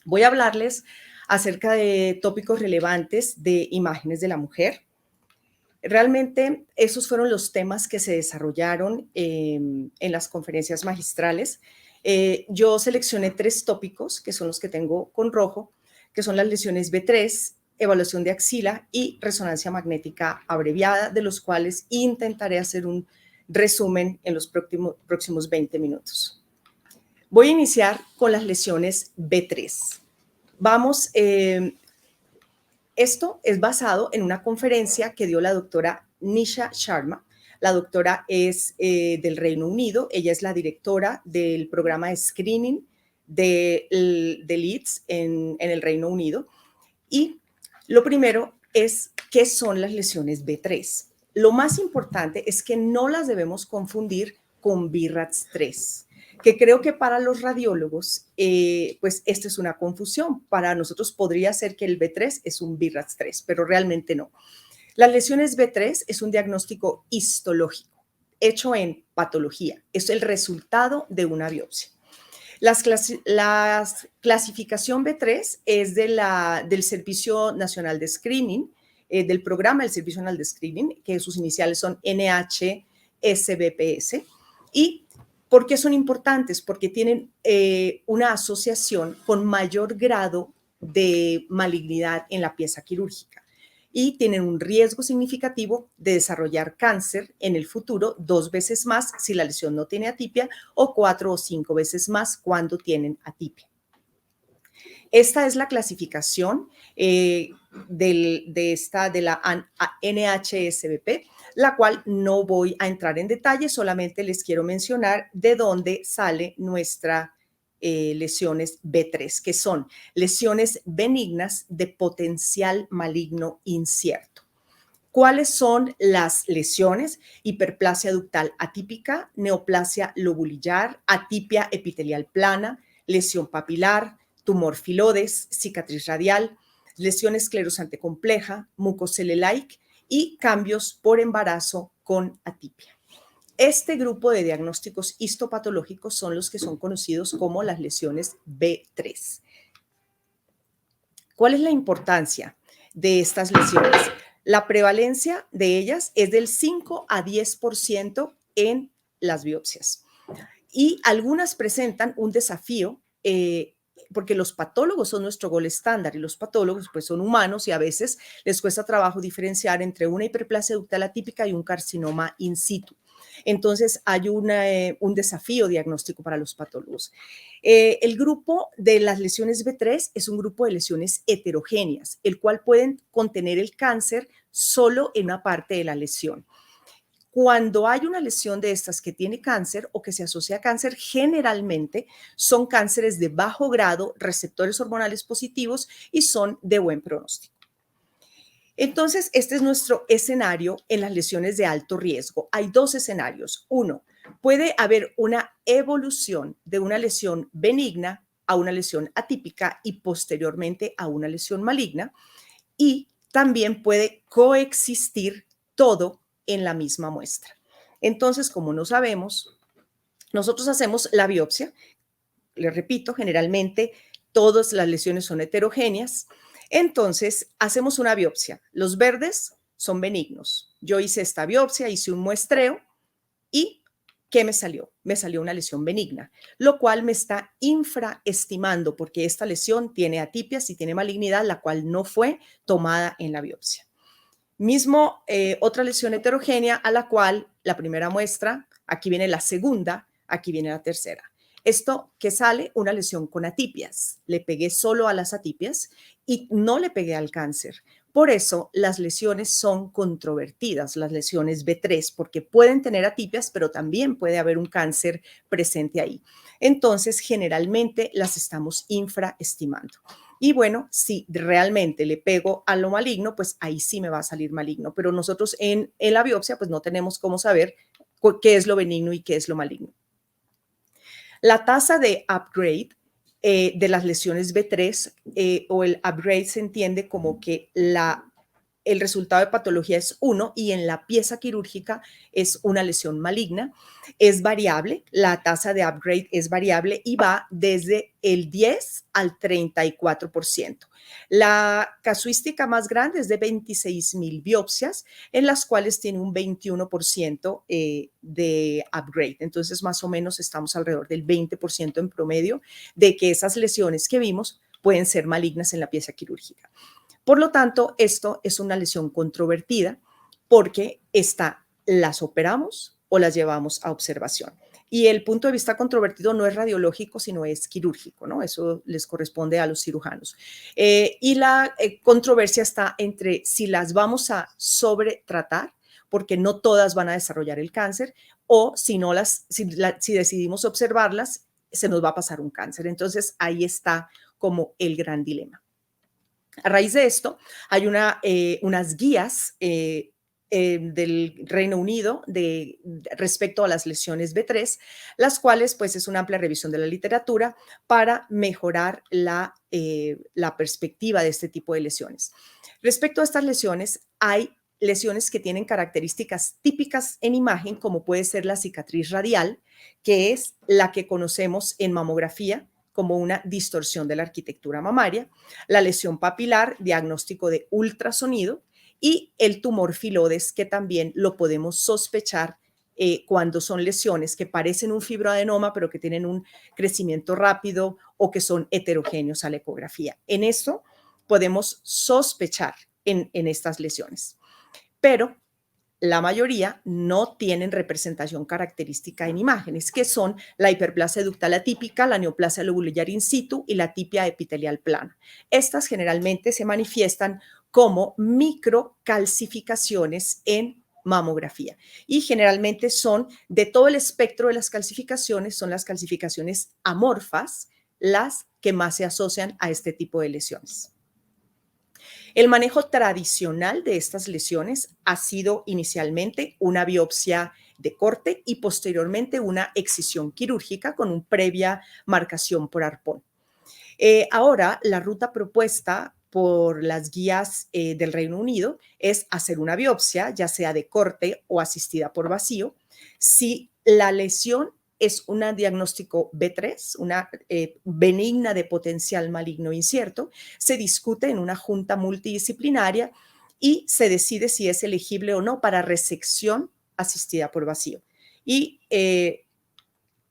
Voy a hablarles acerca de tópicos relevantes de imágenes de la mujer. Realmente esos fueron los temas que se desarrollaron en las conferencias magistrales. Yo seleccioné 3 tópicos, que son los que tengo con rojo, que son las lesiones B3, evaluación de axila y resonancia magnética abreviada, de los cuales intentaré hacer un resumen en los próximos 20 minutos. Voy a iniciar con las lesiones B3. Vamos, esto es basado en una conferencia que dio la doctora Nisha Sharma. La doctora es del Reino Unido, ella es la directora del programa de screening de Leeds en el Reino Unido. Y lo primero es, ¿qué son las lesiones B3? Lo más importante es que no las debemos confundir con BRAF3, que creo que para los radiólogos, pues esta es una confusión. Para nosotros podría ser que el B3 es un BRAF3, pero realmente no. Las lesiones B3 es un diagnóstico histológico hecho en patología. Es el resultado de una biopsia. La clasificación B3 es del Servicio Nacional de Screening, del programa del Servicio Nacional de Screening, que sus iniciales son NHSBPS. ¿Y por qué son importantes? Porque tienen una asociación con mayor grado de malignidad en la pieza quirúrgica y tienen un riesgo significativo de desarrollar cáncer en el futuro 2 veces más si la lesión no tiene atipia o 4 o 5 veces más cuando tienen atipia. Esta es la clasificación de la NHSBP, la cual no voy a entrar en detalle, solamente les quiero mencionar de dónde sale nuestra lesiones B3, que son lesiones benignas de potencial maligno incierto. ¿Cuáles son las lesiones? Hiperplasia ductal atípica, neoplasia lobulillar, atipia epitelial plana, lesión papilar, tumor filodes, cicatriz radial, lesión esclerosante compleja, mucocelulaic y cambios por embarazo con atipia. Este grupo de diagnósticos histopatológicos son los que son conocidos como las lesiones B3. ¿Cuál es la importancia de estas lesiones? La prevalencia de ellas es del 5 a 10% en las biopsias. Y algunas presentan un desafío porque los patólogos son nuestro gol estándar y los patólogos pues son humanos y a veces les cuesta trabajo diferenciar entre una hiperplasia ductal atípica y un carcinoma in situ. Entonces hay un desafío diagnóstico para los patólogos. El grupo de las lesiones B3 es un grupo de lesiones heterogéneas, el cual pueden contener el cáncer solo en una parte de la lesión. Cuando hay una lesión de estas que tiene cáncer o que se asocia a cáncer, generalmente son cánceres de bajo grado, receptores hormonales positivos y son de buen pronóstico. Entonces, este es nuestro escenario en las lesiones de alto riesgo. Hay 2 escenarios. Uno, puede haber una evolución de una lesión benigna a una lesión atípica y posteriormente a una lesión maligna. Y también puede coexistir todo en la misma muestra. Entonces, como no sabemos, nosotros hacemos la biopsia. Les repito, generalmente todas las lesiones son heterogéneas. Entonces, hacemos una biopsia. Los verdes son benignos. Yo hice esta biopsia, hice un muestreo y ¿qué me salió? Me salió una lesión benigna, lo cual me está infraestimando porque esta lesión tiene atipias y tiene malignidad, la cual no fue tomada en la biopsia. Mismo, otra lesión heterogénea a la cual la primera muestra, aquí viene la segunda, aquí viene la tercera. Esto que sale, una lesión con atipias. Le pegué solo a las atipias y no le pegué al cáncer. Por eso las lesiones son controvertidas, las lesiones B3, porque pueden tener atipias, pero también puede haber un cáncer presente ahí. Entonces, generalmente las estamos infraestimando. Y bueno, si realmente le pego a lo maligno, pues ahí sí me va a salir maligno. Pero nosotros en la biopsia, pues no tenemos cómo saber qué es lo benigno y qué es lo maligno. La tasa de upgrade de las lesiones B3 o el upgrade se entiende como que la el resultado de patología es 1 y en la pieza quirúrgica es una lesión maligna. Es variable, la tasa de upgrade es variable y va desde el 10 al 34%. La casuística más grande es de 26,000 biopsias, en las cuales tiene un 21% de upgrade. Entonces, más o menos estamos alrededor del 20% en promedio de que esas lesiones que vimos pueden ser malignas en la pieza quirúrgica. Por lo tanto, esto es una lesión controvertida porque las operamos o las llevamos a observación. Y el punto de vista controvertido no es radiológico, sino es quirúrgico, ¿no? Eso les corresponde a los cirujanos. Y la controversia está entre si las vamos a sobretratar, porque no todas van a desarrollar el cáncer, o si decidimos observarlas, se nos va a pasar un cáncer. Entonces, ahí está como el gran dilema. A raíz de esto, hay unas guías del Reino Unido respecto a las lesiones B3, las cuales pues es una amplia revisión de la literatura para mejorar la perspectiva de este tipo de lesiones. Respecto a estas lesiones, hay lesiones que tienen características típicas en imagen, como puede ser la cicatriz radial, que es la que conocemos en mamografía como una distorsión de la arquitectura mamaria, la lesión papilar, diagnóstico de ultrasonido, y el tumor filodes, que también lo podemos sospechar cuando son lesiones que parecen un fibroadenoma, pero que tienen un crecimiento rápido o que son heterogéneos a la ecografía. En esto podemos sospechar en estas lesiones, pero la mayoría no tienen representación característica en imágenes, que son la hiperplasia ductal atípica, la neoplasia lobulillar in situ y la atipia epitelial plana. Estas generalmente se manifiestan como microcalcificaciones en mamografía y generalmente son de todo el espectro de las calcificaciones, son las calcificaciones amorfas las que más se asocian a este tipo de lesiones. El manejo tradicional de estas lesiones ha sido inicialmente una biopsia de corte y posteriormente una excisión quirúrgica con una previa marcación por arpón. Ahora, la ruta propuesta por las guías del Reino Unido es hacer una biopsia, ya sea de corte o asistida por vacío, si la lesión es un diagnóstico B3, una benigna de potencial maligno incierto, se discute en una junta multidisciplinaria y se decide si es elegible o no para resección asistida por vacío. Y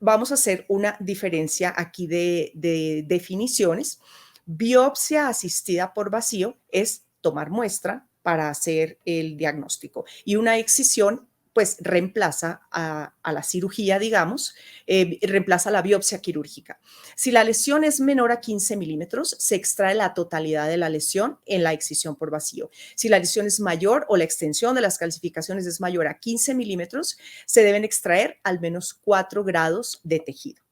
vamos a hacer una diferencia aquí de definiciones. Biopsia asistida por vacío es tomar muestra para hacer el diagnóstico y una excisión pues reemplaza a la cirugía, digamos, reemplaza la biopsia quirúrgica. Si la lesión es menor a 15 milímetros, se extrae la totalidad de la lesión en la excisión por vacío. Si la lesión es mayor o la extensión de las calcificaciones es mayor a 15 milímetros, se deben extraer al menos 4 grados de tejido.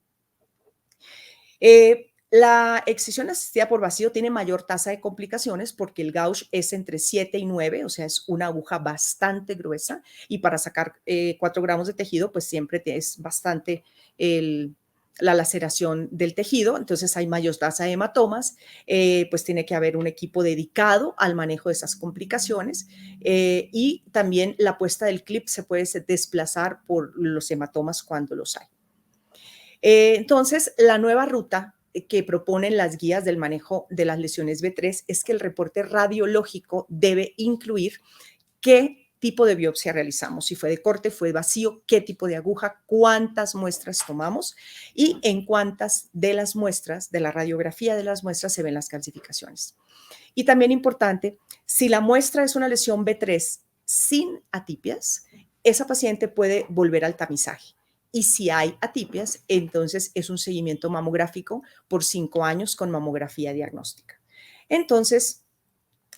La excisión asistida por vacío tiene mayor tasa de complicaciones porque el gauge es entre 7 y 9, o sea, es una aguja bastante gruesa y para sacar 4 gramos de tejido, pues siempre es bastante la laceración del tejido, entonces hay mayor tasa de hematomas, pues tiene que haber un equipo dedicado al manejo de esas complicaciones y también la puesta del clip se puede desplazar por los hematomas cuando los hay. Entonces, la nueva ruta que proponen las guías del manejo de las lesiones B3 es que el reporte radiológico debe incluir qué tipo de biopsia realizamos, si fue de corte, fue vacío, qué tipo de aguja, cuántas muestras tomamos y en cuántas de las muestras, de la radiografía de las muestras, se ven las calcificaciones. Y también importante, si la muestra es una lesión B3 sin atipias, esa paciente puede volver al tamizaje. Y si hay atipias, entonces es un seguimiento mamográfico por 5 años con mamografía diagnóstica. Entonces,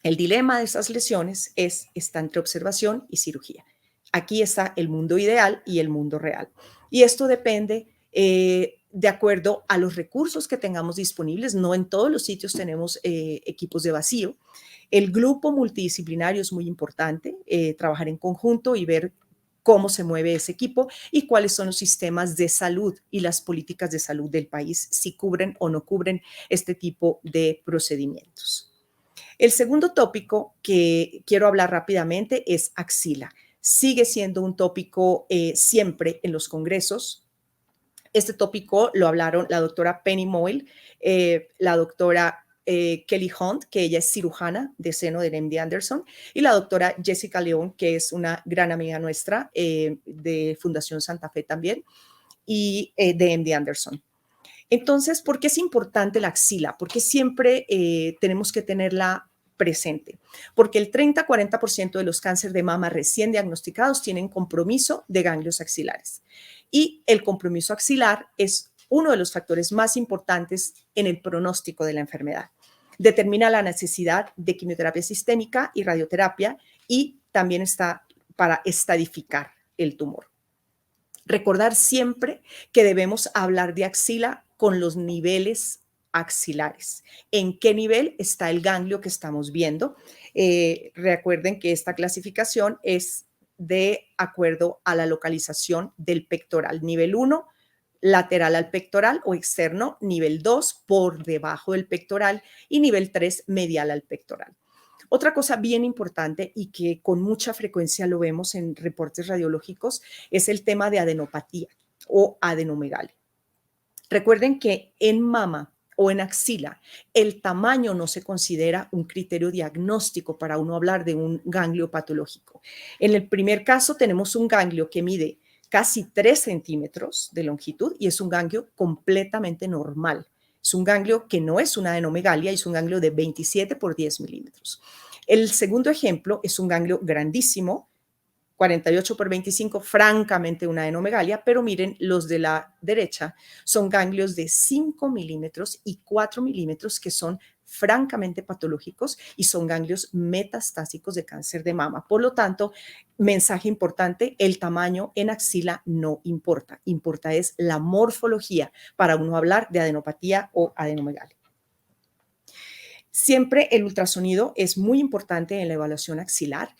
el dilema de estas lesiones está entre observación y cirugía. Aquí está el mundo ideal y el mundo real. Y esto depende de acuerdo a los recursos que tengamos disponibles. No en todos los sitios tenemos equipos de vacío. El grupo multidisciplinario es muy importante, trabajar en conjunto y ver cómo se mueve ese equipo y cuáles son los sistemas de salud y las políticas de salud del país, si cubren o no cubren este tipo de procedimientos. El segundo tópico que quiero hablar rápidamente es axila. Sigue siendo un tópico siempre en los congresos. Este tópico lo hablaron la doctora Penny Moyle, la doctora Kelly Hunt, que ella es cirujana de seno del MD Anderson, y la doctora Jessica León, que es una gran amiga nuestra de Fundación Santa Fe también, y de MD Anderson. Entonces, ¿por qué es importante la axila? Porque siempre tenemos que tenerla presente, porque el 30-40% de los cánceres de mama recién diagnosticados tienen compromiso de ganglios axilares. Y el compromiso axilar es uno de los factores más importantes en el pronóstico de la enfermedad. Determina la necesidad de quimioterapia sistémica y radioterapia y también está para estadificar el tumor. Recordar siempre que debemos hablar de axila con los niveles axilares. ¿En qué nivel está el ganglio que estamos viendo? Recuerden que esta clasificación es de acuerdo a la localización del pectoral. Nivel 1, lateral al pectoral o externo. Nivel 2, por debajo del pectoral. Y nivel 3, medial al pectoral. Otra cosa bien importante y que con mucha frecuencia lo vemos en reportes radiológicos es el tema de adenopatía o adenomegalia. Recuerden que en mama o en axila el tamaño no se considera un criterio diagnóstico para uno hablar de un ganglio patológico. En el primer caso tenemos un ganglio que mide casi 3 centímetros de longitud y es un ganglio completamente normal. Es un ganglio que no es una adenomegalia, es un ganglio de 27 por 10 milímetros. El segundo ejemplo es un ganglio grandísimo, 48 por 25, francamente una adenomegalia, pero miren, los de la derecha son ganglios de 5 milímetros y 4 milímetros que son francamente patológicos y son ganglios metastásicos de cáncer de mama. Por lo tanto, mensaje importante, el tamaño en axila no importa, importa es la morfología para uno hablar de adenopatía o adenomegalia. Siempre el ultrasonido es muy importante en la evaluación axilar.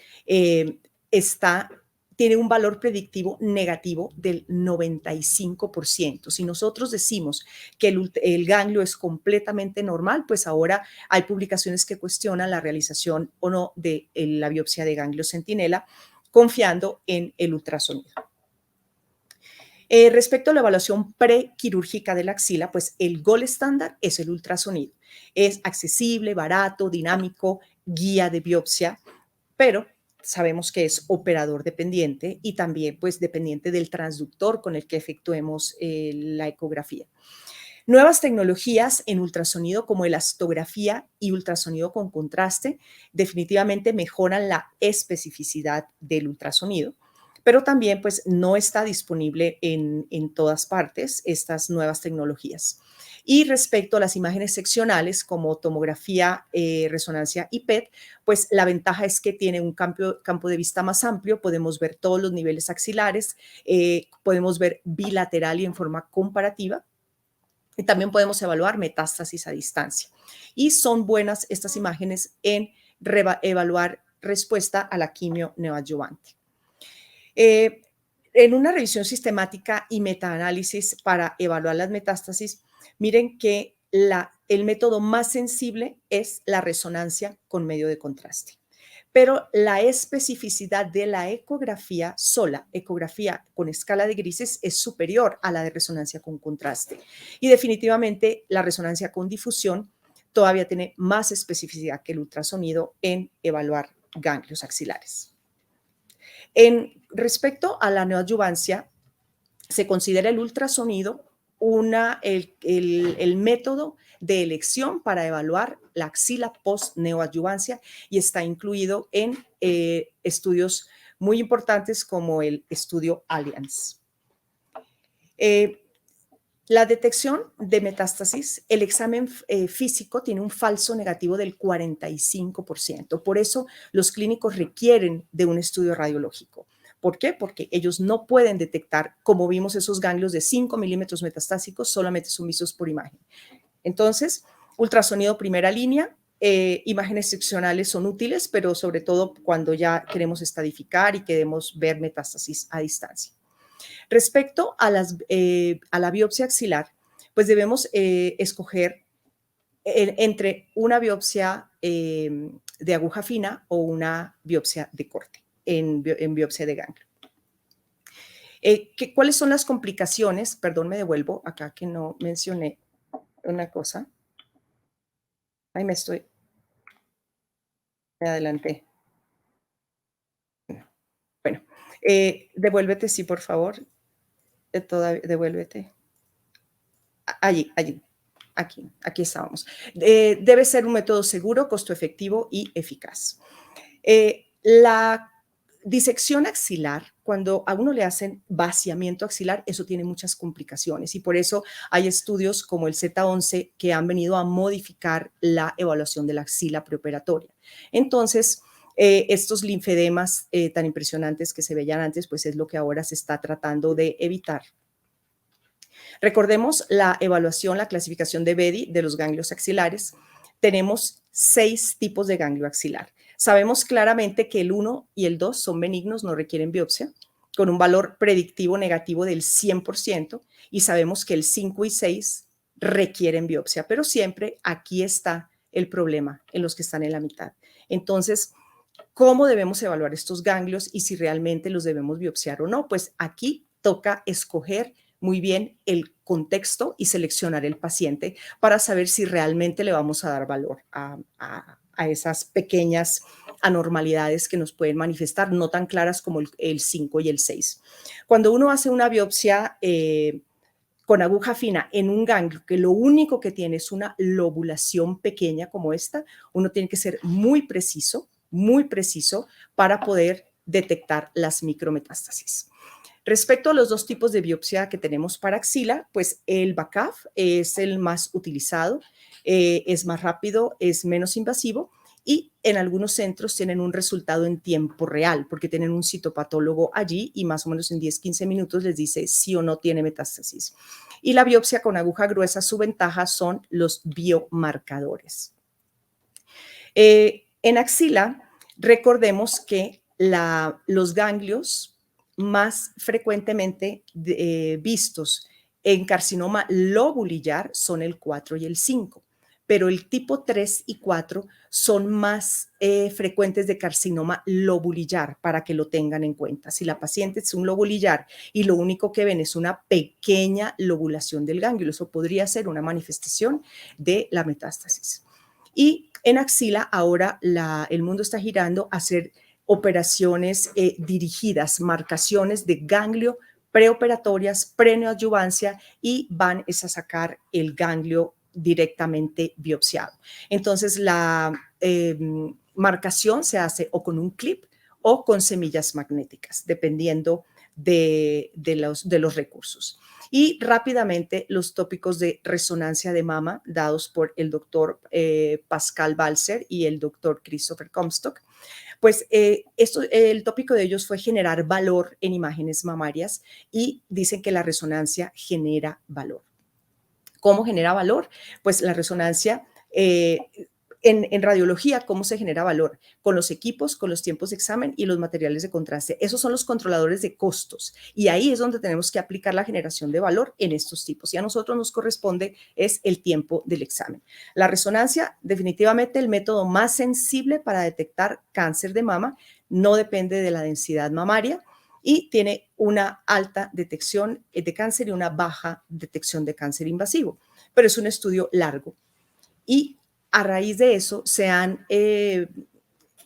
Tiene un valor predictivo negativo del 95%. Si nosotros decimos que el ganglio es completamente normal, pues ahora hay publicaciones que cuestionan la realización o no de la biopsia de ganglio centinela, confiando en el ultrasonido. Respecto a la evaluación prequirúrgica de la axila, pues el gold estándar es el ultrasonido. Es accesible, barato, dinámico, guía de biopsia, pero sabemos que es operador dependiente y también pues dependiente del transductor con el que efectuemos la ecografía. Nuevas tecnologías en ultrasonido como elastografía y ultrasonido con contraste definitivamente mejoran la especificidad del ultrasonido, pero también pues no está disponible en todas partes estas nuevas tecnologías. Y respecto a las imágenes seccionales como tomografía, resonancia y PET, pues la ventaja es que tiene un campo de vista más amplio, podemos ver todos los niveles axilares, podemos ver bilateral y en forma comparativa. Y también podemos evaluar metástasis a distancia. Y son buenas estas imágenes en evaluar respuesta a la quimio neoadyuvante. En una revisión sistemática y metaanálisis para evaluar las metástasis, miren que el método más sensible es la resonancia con medio de contraste. Pero la especificidad de la ecografía sola, ecografía con escala de grises, es superior a la de resonancia con contraste. Y definitivamente la resonancia con difusión todavía tiene más especificidad que el ultrasonido en evaluar ganglios axilares. Respecto a la neoadyuvancia, se considera el ultrasonido el método de elección para evaluar la axila post-neoadyuvancia y está incluido en estudios muy importantes como el estudio Allianz. La detección de metástasis, el examen físico tiene un falso negativo del 45%. Por eso los clínicos requieren de un estudio radiológico. ¿Por qué? Porque ellos no pueden detectar, como vimos esos ganglios de 5 milímetros metastásicos, solamente son vistos por imagen. Entonces, ultrasonido primera línea, imágenes seccionales son útiles, pero sobre todo cuando ya queremos estadificar y queremos ver metástasis a distancia. Respecto a la biopsia axilar, pues debemos escoger entre una biopsia de aguja fina o una biopsia de corte en biopsia de ganglio. ¿Cuáles son las complicaciones? Perdón, me devuelvo acá que no mencioné una cosa. Ay, me adelanté. Bueno, devuélvete, sí, por favor. Devuélvete. Allí, aquí estábamos. Debe ser un método seguro, costo efectivo y eficaz. La disección axilar, cuando a uno le hacen vaciamiento axilar, eso tiene muchas complicaciones y por eso hay estudios como el Z11 que han venido a modificar la evaluación de la axila preoperatoria. Entonces, estos linfedemas tan impresionantes que se veían antes, pues es lo que ahora se está tratando de evitar. Recordemos la evaluación, la clasificación de Betti de los ganglios axilares. Tenemos 6 tipos de ganglio axilar. Sabemos claramente que el 1 y el 2 son benignos, no requieren biopsia, con un valor predictivo negativo del 100%, y sabemos que el 5 y 6 requieren biopsia, pero siempre aquí está el problema en los que están en la mitad. Entonces, ¿cómo debemos evaluar estos ganglios y si realmente los debemos biopsiar o no? Pues aquí toca escoger muy bien el contexto y seleccionar el paciente para saber si realmente le vamos a dar valor a esas pequeñas anormalidades que nos pueden manifestar, no tan claras como el 5 y el 6. Cuando uno hace una biopsia con aguja fina en un ganglio que lo único que tiene es una lobulación pequeña como esta, uno tiene que ser muy preciso para poder detectar las micrometástasis. Respecto a los 2 tipos de biopsia que tenemos para axila, pues el BACAF es el más utilizado, es más rápido, es menos invasivo y en algunos centros tienen un resultado en tiempo real porque tienen un citopatólogo allí y más o menos en 10-15 minutos les dice sí o no tiene metástasis. Y la biopsia con aguja gruesa, su ventaja son los biomarcadores. En axila, recordemos que los ganglios más frecuentemente vistos en carcinoma lobulillar son el 4 y el 5, pero el tipo 3 y 4 son más frecuentes de carcinoma lobulillar, para que lo tengan en cuenta. Si la paciente es un lobulillar y lo único que ven es una pequeña lobulación del ganglio, eso podría ser una manifestación de la metástasis. Y en axila ahora el mundo está girando a hacer operaciones dirigidas, marcaciones de ganglio preoperatorias, preneoadyuvancia y van a sacar el ganglio directamente biopsiado. Entonces la marcación se hace o con un clip o con semillas magnéticas, dependiendo de los recursos. Y rápidamente los tópicos de resonancia de mama dados por el doctor Pascal Balzer y el doctor Christopher Comstock. Pues el tópico de ellos fue generar valor en imágenes mamarias y dicen que la resonancia genera valor. ¿Cómo genera valor? Pues la resonancia en radiología, ¿cómo se genera valor? Con los equipos, con los tiempos de examen y los materiales de contraste. Esos son los controladores de costos y ahí es donde tenemos que aplicar la generación de valor en estos tipos. Y a nosotros nos corresponde es el tiempo del examen. La resonancia, definitivamente el método más sensible para detectar cáncer de mama, no depende de la densidad mamaria y tiene una alta detección de cáncer y una baja detección de cáncer invasivo, pero es un estudio largo. Y a raíz de eso se han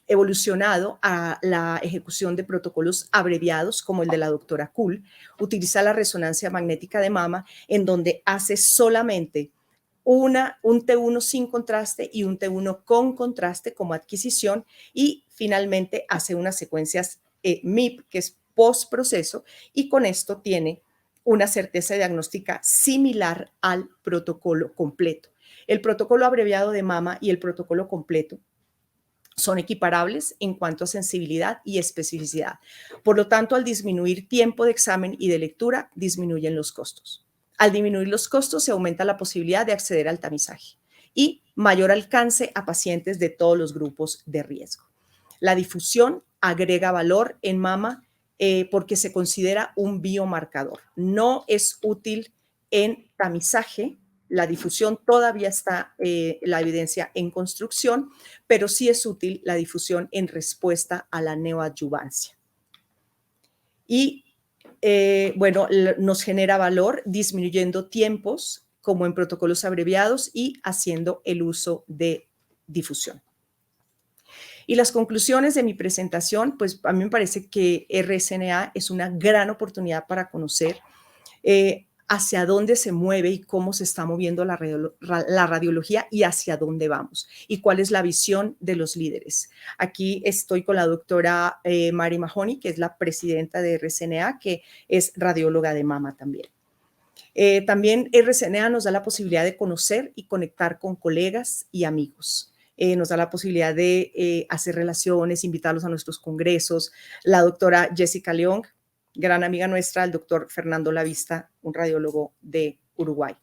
evolucionado a la ejecución de protocolos abreviados como el de la doctora Kuhl. Utiliza la resonancia magnética de mama en donde hace solamente un T1 sin contraste y un T1 con contraste como adquisición y finalmente hace unas secuencias MIP, que es postproceso, y con esto tiene una certeza diagnóstica similar al protocolo completo. El protocolo abreviado de mama y el protocolo completo son equiparables en cuanto a sensibilidad y especificidad. Por lo tanto, al disminuir tiempo de examen y de lectura, disminuyen los costos. Al disminuir los costos, se aumenta la posibilidad de acceder al tamizaje y mayor alcance a pacientes de todos los grupos de riesgo. La difusión agrega valor en mama porque se considera un biomarcador. No es útil en tamizaje La difusión todavía está, la evidencia en construcción, pero sí es útil la difusión en respuesta a la neoadyuvancia. Y bueno, nos genera valor disminuyendo tiempos como en protocolos abreviados y haciendo el uso de difusión. Y las conclusiones de mi presentación, pues a mí me parece que RSNA es una gran oportunidad para conocer hacia dónde se mueve y cómo se está moviendo la radiología y hacia dónde vamos y cuál es la visión de los líderes. Aquí estoy con la doctora Mary Mahoney, que es la presidenta de RSNA, que es radióloga de mama también. También RSNA nos da la posibilidad de conocer y conectar con colegas y amigos. Nos da la posibilidad de hacer relaciones, invitarlos a nuestros congresos. La doctora Jessica León, gran amiga nuestra, el doctor Fernando Lavista, un radiólogo de Uruguay.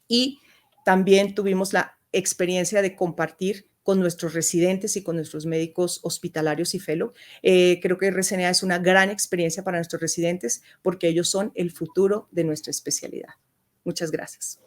Y también tuvimos la experiencia de compartir con nuestros residentes y con nuestros médicos hospitalarios y fellow. Creo que RSNA es una gran experiencia para nuestros residentes porque ellos son el futuro de nuestra especialidad. Muchas gracias.